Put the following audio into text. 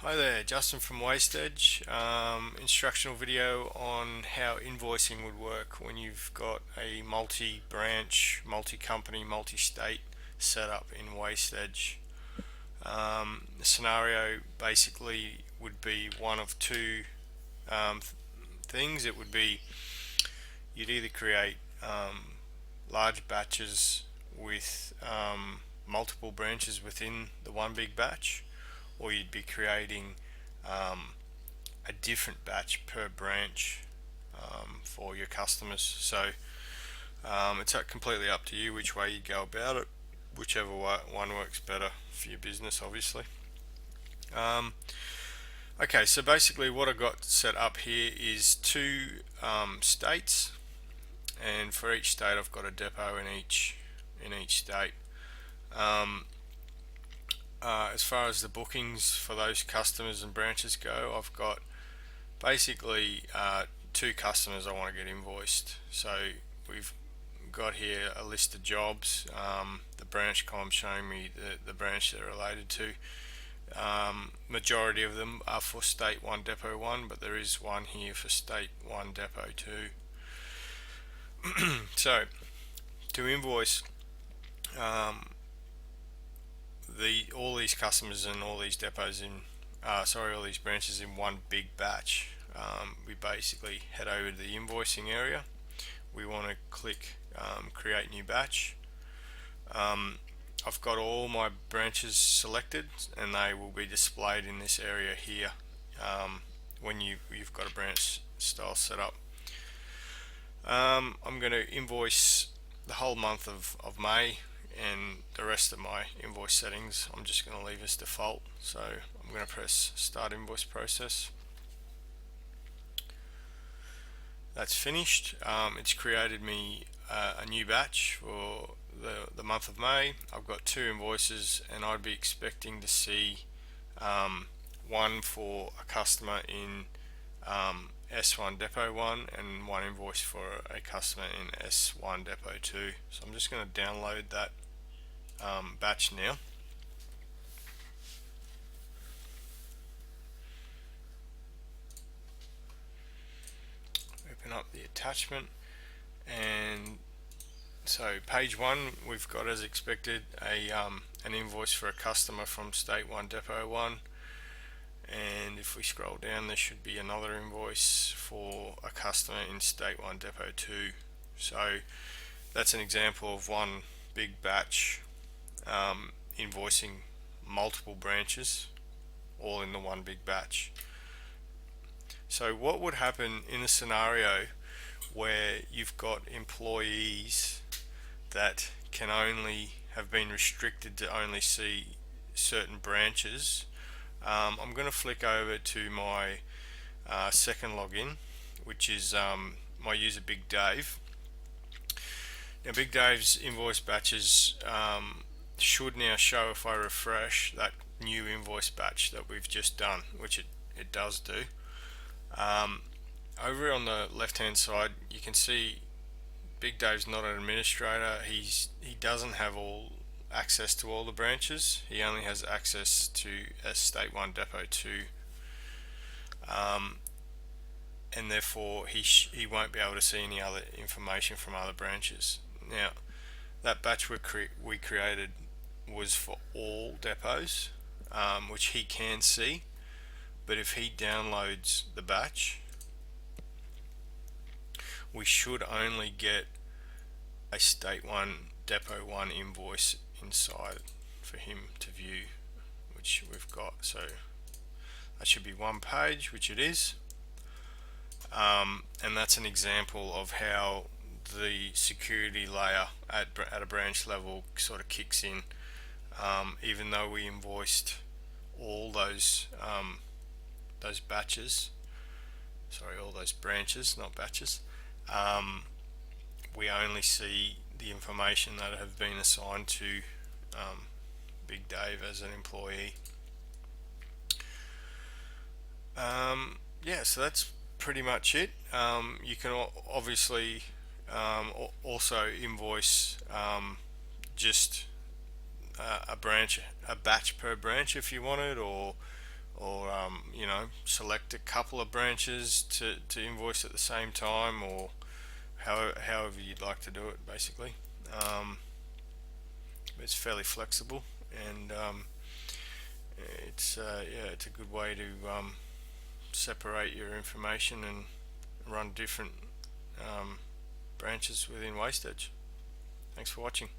Hi there, Justin from Wastedge. Instructional video on how invoicing would work when you've got a multi-branch, multi-company, multi-state setup in Wastedge. The scenario basically would be one of two um, things. It would be you'd either create large batches with multiple branches within the one big batch, or you'd be creating um, a different batch per branch for your customers. So it's completely up to you which way you go about it, whichever one works better for your business, obviously. Um, okay, so basically what I've got set up here is two states, and for each state I've got a depot in each state. Um, as far as the bookings for those customers and branches go, I've got basically two customers I want to get invoiced. So we've got here a list of jobs. The branch column showing me the branch they're related to. Majority of them are for state 1 depot 1, but there is one here for state 1 depot 2. So to invoice all these customers and all these depots all these branches in one big batch, we basically head over to the invoicing area. We want to click create new batch. I've got all my branches selected and they will be displayed in this area here when you've got a branch style set up. I'm going to invoice the whole month of May, and the rest of my invoice settings I'm just going to leave as default. So I'm going to press start invoice process. That's finished. It's created me a new batch for the month of May. I've got two invoices, and I'd be expecting to see one for a customer in S1 depot 1 and one invoice for a customer in S1 depot 2. So I'm just going to download that batch now. Open up the attachment, and so page 1 we've got, as expected, an invoice for a customer from state 1 depot 1, and if we scroll down there should be another invoice for a customer in state 1 depot 2. So that's an example of one big batch invoicing multiple branches all in the one big batch. So what would happen in a scenario where you've got employees that can only have been restricted to only see certain branches? I'm going to flick over to my second login, which is my user Big Dave. Now Big Dave's invoice batches should now show, if I refresh, that new invoice batch that we've just done, which it does do. Over on the left hand side you can see Big Dave's not an administrator. He doesn't have all access to all the branches. He only has access to a state 1 depot 2, and therefore he won't be able to see any other information from other branches. Now that batch we created was for all depots, which he can see, but if he downloads the batch we should only get a state 1 depot 1 invoice inside for him to view, which we've got. So that should be one page, which it is, and that's an example of how the security layer at a branch level sort of kicks in. Even though we invoiced all those batches, all those branches, not batches, we only see the information that have been assigned to Big Dave as an employee. Yeah, so that's pretty much it. You can obviously also invoice just a batch per branch if you wanted, or or you know, select a couple of branches to invoice at the same time, or however you'd like to do it, basically. Um, it's fairly flexible, and yeah, it's a good way to separate your information and run different branches within Wastedge. Thanks for watching.